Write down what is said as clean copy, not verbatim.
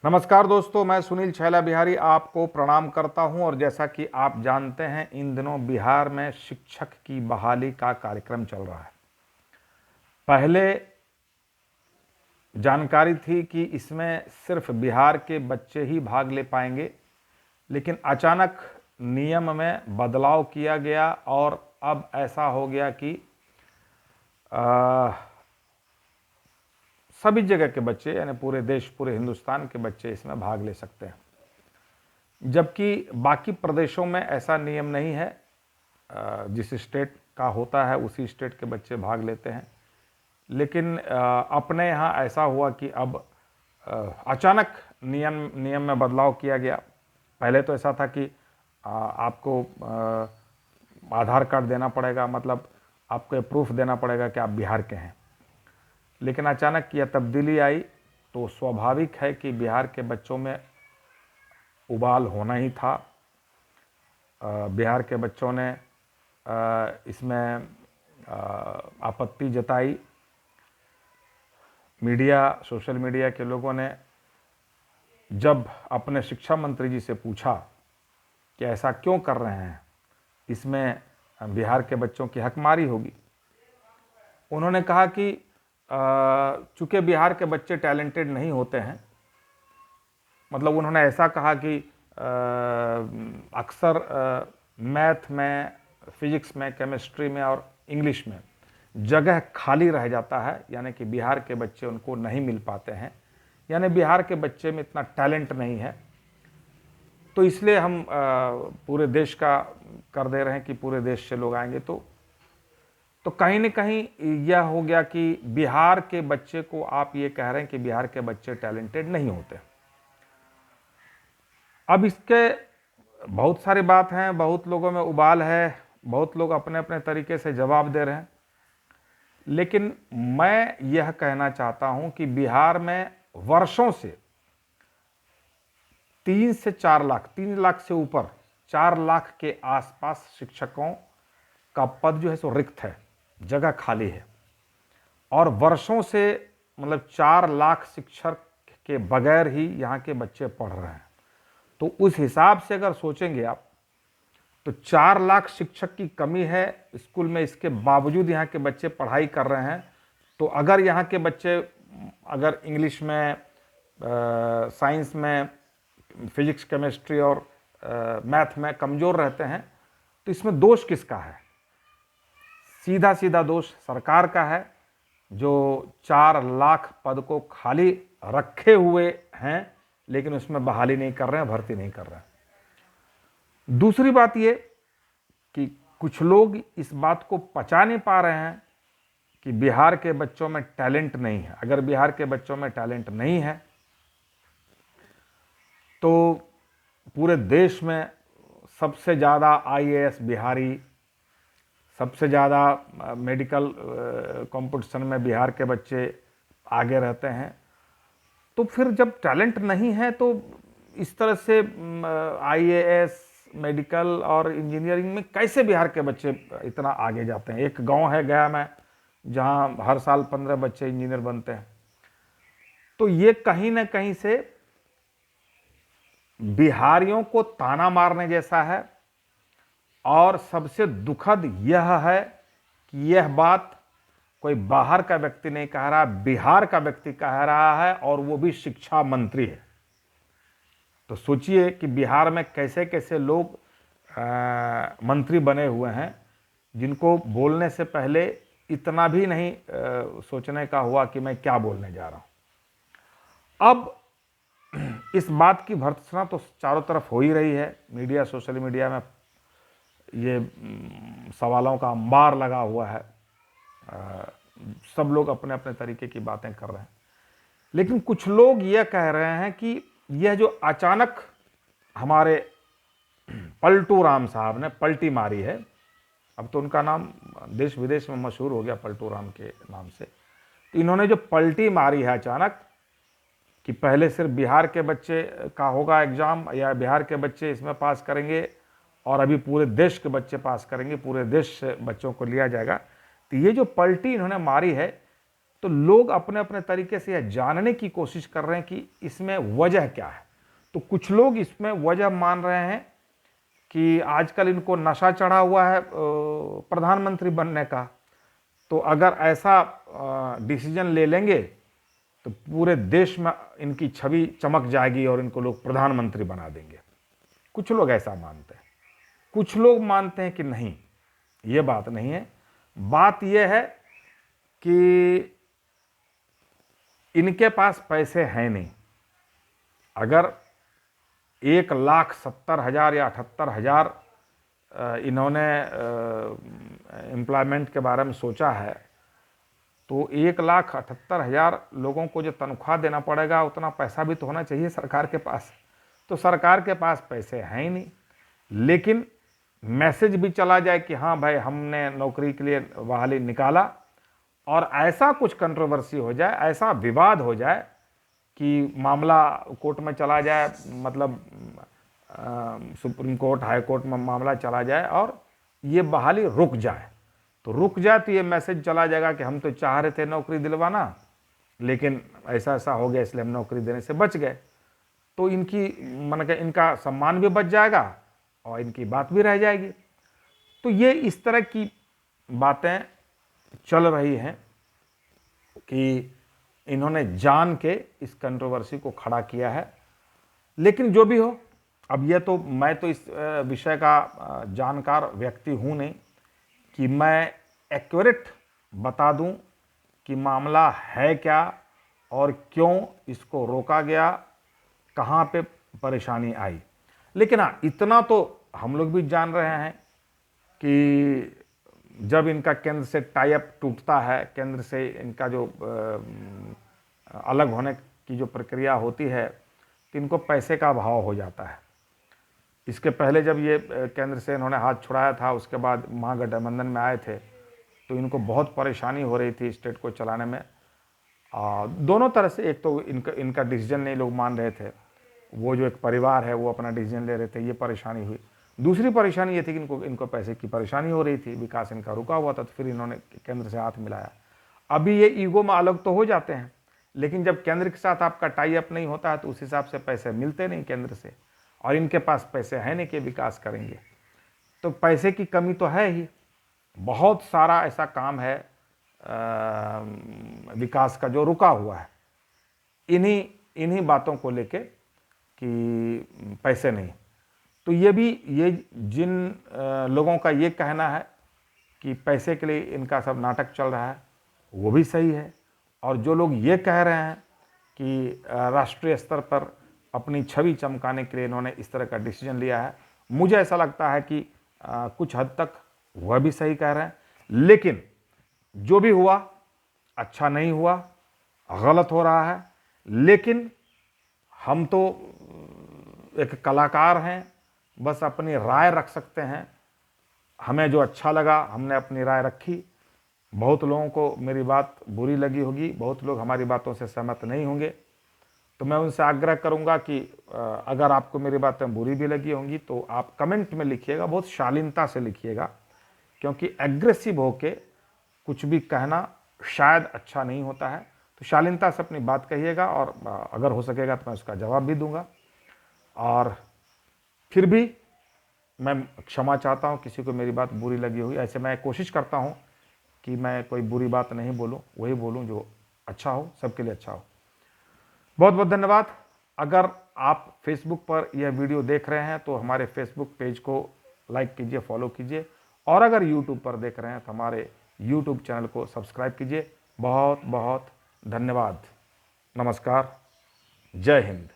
नमस्कार दोस्तों, मैं सुनील छैला बिहारी आपको प्रणाम करता हूं। और जैसा कि आप जानते हैं, इन दिनों बिहार में शिक्षक की बहाली का कार्यक्रम चल रहा है। पहले जानकारी थी कि इसमें सिर्फ बिहार के बच्चे ही भाग ले पाएंगे, लेकिन अचानक नियम में बदलाव किया गया और अब ऐसा हो गया कि सभी जगह के बच्चे, यानी पूरे देश, पूरे हिंदुस्तान के बच्चे इसमें भाग ले सकते हैं, जबकि बाकी प्रदेशों में ऐसा नियम नहीं है। जिस स्टेट का होता है उसी स्टेट के बच्चे भाग लेते हैं। लेकिन अपने यहाँ ऐसा हुआ कि अब अचानक नियम में बदलाव किया गया। पहले तो ऐसा था कि आपको आधार कार्ड देना पड़ेगा, मतलब आपको प्रूफ देना पड़ेगा कि आप बिहार के हैं। लेकिन अचानक यह तब्दीली आई तो स्वाभाविक है कि बिहार के बच्चों में उबाल होना ही था। बिहार के बच्चों ने इसमें आपत्ति जताई। मीडिया, सोशल मीडिया के लोगों ने जब अपने शिक्षा मंत्री जी से पूछा कि ऐसा क्यों कर रहे हैं, इसमें बिहार के बच्चों की हकमारी होगी, उन्होंने कहा कि चूँकि बिहार के बच्चे टैलेंटेड नहीं होते हैं, मतलब उन्होंने ऐसा कहा कि अक्सर मैथ में, फिजिक्स में, केमिस्ट्री में और इंग्लिश में जगह खाली रह जाता है, यानी कि बिहार के बच्चे उनको नहीं मिल पाते हैं, यानी बिहार के बच्चे में इतना टैलेंट नहीं है। तो इसलिए हम पूरे देश का कर दे रहे हैं कि पूरे देश से लोग आएंगे। तो कहीं न कहीं यह हो गया कि बिहार के बच्चे को आप ये कह रहे हैं कि बिहार के बच्चे टैलेंटेड नहीं होते। अब इसके बहुत सारी बात हैं, बहुत लोगों में उबाल है, बहुत लोग अपने अपने तरीके से जवाब दे रहे हैं। लेकिन मैं यह कहना चाहता हूं कि बिहार में वर्षों से 3 से 4 लाख, 3 लाख से ऊपर 4 लाख के आसपास शिक्षकों का पद जो है सो रिक्त है, जगह खाली है। और वर्षों से मतलब 4 लाख शिक्षक के बगैर ही यहाँ के बच्चे पढ़ रहे हैं। तो उस हिसाब से अगर सोचेंगे आप, तो 4 लाख शिक्षक की कमी है स्कूल में, इसके बावजूद यहाँ के बच्चे पढ़ाई कर रहे हैं। तो अगर यहाँ के बच्चे अगर इंग्लिश में, साइंस में, फिजिक्स, केमिस्ट्री और मैथ में कमज़ोर रहते हैं, तो इसमें दोष किसका है? सीधा सीधा दोष सरकार का है, जो 4 लाख पद को खाली रखे हुए हैं लेकिन उसमें बहाली नहीं कर रहे हैं, भर्ती नहीं कर रहे हैं। दूसरी बात ये कि कुछ लोग इस बात को पचा नहीं पा रहे हैं कि बिहार के बच्चों में टैलेंट नहीं है। अगर बिहार के बच्चों में टैलेंट नहीं है तो पूरे देश में सबसे ज़्यादा IAS बिहारी, सबसे ज़्यादा मेडिकल कंपटीशन में बिहार के बच्चे आगे रहते हैं। तो फिर जब टैलेंट नहीं है तो इस तरह से IAS, मेडिकल और इंजीनियरिंग में कैसे बिहार के बच्चे इतना आगे जाते हैं? एक गांव है गया में, जहां हर साल 15 बच्चे इंजीनियर बनते हैं। तो ये कहीं ना कहीं से बिहारियों को ताना मारने जैसा है। और सबसे दुखद यह है कि यह बात कोई बाहर का व्यक्ति नहीं कह रहा, बिहार का व्यक्ति कह रहा है, और वो भी शिक्षा मंत्री है। तो सोचिए कि बिहार में कैसे कैसे लोग मंत्री बने हुए हैं, जिनको बोलने से पहले इतना भी नहीं सोचने का हुआ कि मैं क्या बोलने जा रहा हूं। अब इस बात की भर्त्सना तो चारों तरफ हो ही रही है। मीडिया, सोशल मीडिया में ये सवालों का अंबार लगा हुआ है। सब लोग अपने अपने तरीके की बातें कर रहे हैं। लेकिन कुछ लोग यह कह रहे हैं कि यह जो अचानक हमारे पलटू राम साहब ने पलटी मारी है, अब तो उनका नाम देश विदेश में मशहूर हो गया पलटू राम के नाम से। तो इन्होंने जो पलटी मारी है अचानक कि पहले सिर्फ बिहार के बच्चे का होगा एग्ज़ाम, या बिहार के बच्चे इसमें पास करेंगे और अभी पूरे देश के बच्चे पास करेंगे, पूरे देश से बच्चों को लिया जाएगा। तो ये जो पलटी इन्होंने मारी है, तो लोग अपने अपने तरीके से यह जानने की कोशिश कर रहे हैं कि इसमें वजह क्या है। तो कुछ लोग इसमें वजह मान रहे हैं कि आजकल इनको नशा चढ़ा हुआ है प्रधानमंत्री बनने का, तो अगर ऐसा डिसीजन ले लेंगे तो पूरे देश में इनकी छवि चमक जाएगी और इनको लोग प्रधानमंत्री बना देंगे। कुछ लोग ऐसा मानते हैं। कुछ लोग मानते हैं कि नहीं, ये बात नहीं है। बात यह है कि इनके पास पैसे हैं नहीं। अगर 1,70,000 या 78,000 इन्होंने एम्प्लॉयमेंट के बारे में सोचा है, तो 1,78,000 लोगों को जो तनख्वाह देना पड़ेगा, उतना पैसा भी तो होना चाहिए सरकार के पास। तो सरकार के पास पैसे हैं ही नहीं। लेकिन मैसेज भी चला जाए कि हाँ भाई, हमने नौकरी के लिए बहाली निकाला, और ऐसा कुछ कंट्रोवर्सी हो जाए, ऐसा विवाद हो जाए कि मामला कोर्ट में चला जाए, मतलब सुप्रीम कोर्ट, हाई कोर्ट में मामला चला जाए और ये बहाली रुक जाए, तो रुक जाए तो ये मैसेज चला जाएगा कि हम तो चाह रहे थे नौकरी दिलवाना, लेकिन ऐसा ऐसा हो गया, इसलिए हम नौकरी देने से बच गए। तो इनकी इनका सम्मान भी बच जाएगा और इनकी बात भी रह जाएगी। तो ये इस तरह की बातें चल रही हैं कि इन्होंने जान के इस कंट्रोवर्सी को खड़ा किया है। लेकिन जो भी हो, अब ये तो मैं तो इस विषय का जानकार व्यक्ति हूँ नहीं कि मैं एक्यूरेट बता दूं कि मामला है क्या और क्यों इसको रोका गया, कहाँ पे परेशानी आई। लेकिन हाँ, इतना तो हम लोग भी जान रहे हैं कि जब इनका केंद्र से टाई अप टूटता है, केंद्र से इनका जो अलग होने की जो प्रक्रिया होती है, तो इनको पैसे का अभाव हो जाता है। इसके पहले जब ये केंद्र से इन्होंने हाथ छुड़ाया था, उसके बाद महागठबंधन में आए थे, तो इनको बहुत परेशानी हो रही थी स्टेट को चलाने में। दोनों तरह से, एक तो इनका डिसीजन नहीं लोग मान रहे थे, वो जो एक परिवार है वो अपना डिसीजन ले रहे थे, ये परेशानी हुई। दूसरी परेशानी ये थी कि इनको पैसे की परेशानी हो रही थी, विकास इनका रुका हुआ था, तो फिर इन्होंने केंद्र से हाथ मिलाया। अभी ये ईगो में अलग तो हो जाते हैं, लेकिन जब केंद्र के साथ आपका टाई अप नहीं होता है तो उस हिसाब से पैसे मिलते नहीं केंद्र से, और इनके पास पैसे हैं नहीं कि विकास करेंगे। तो पैसे की कमी तो है ही। बहुत सारा ऐसा काम है विकास का जो रुका हुआ है, इन्हीं बातों को लेके कि पैसे नहीं। तो ये जिन लोगों का ये कहना है कि पैसे के लिए इनका सब नाटक चल रहा है, वो भी सही है। और जो लोग ये कह रहे हैं कि राष्ट्रीय स्तर पर अपनी छवि चमकाने के लिए इन्होंने इस तरह का डिसीजन लिया है, मुझे ऐसा लगता है कि कुछ हद तक वह भी सही कह रहे हैं। लेकिन जो भी हुआ, अच्छा नहीं हुआ, गलत हो रहा है। लेकिन हम तो एक कलाकार हैं, बस अपनी राय रख सकते हैं। हमें जो अच्छा लगा हमने अपनी राय रखी। बहुत लोगों को मेरी बात बुरी लगी होगी, बहुत लोग हमारी बातों से सहमत नहीं होंगे। तो मैं उनसे आग्रह करूंगा कि अगर आपको मेरी बातें बुरी भी लगी होंगी तो आप कमेंट में लिखिएगा, बहुत शालीनता से लिखिएगा, क्योंकि एग्रेसिव होके कुछ भी कहना शायद अच्छा नहीं होता है। तो शालीनता से अपनी बात कहिएगा, और अगर हो सकेगा तो मैं उसका जवाब भी दूंगा। और फिर भी मैं क्षमा चाहता हूँ किसी को मेरी बात बुरी लगी हुई। ऐसे मैं कोशिश करता हूँ कि मैं कोई बुरी बात नहीं बोलूँ, वही बोलूँ जो अच्छा हो, सबके लिए अच्छा हो। बहुत बहुत धन्यवाद। अगर आप फेसबुक पर यह वीडियो देख रहे हैं तो हमारे फेसबुक पेज को लाइक कीजिए, फॉलो कीजिए, और अगर यूट्यूब पर देख रहे हैं तो हमारे यूट्यूब चैनल को सब्सक्राइब कीजिए। बहुत बहुत धन्यवाद। नमस्कार। जय हिंद।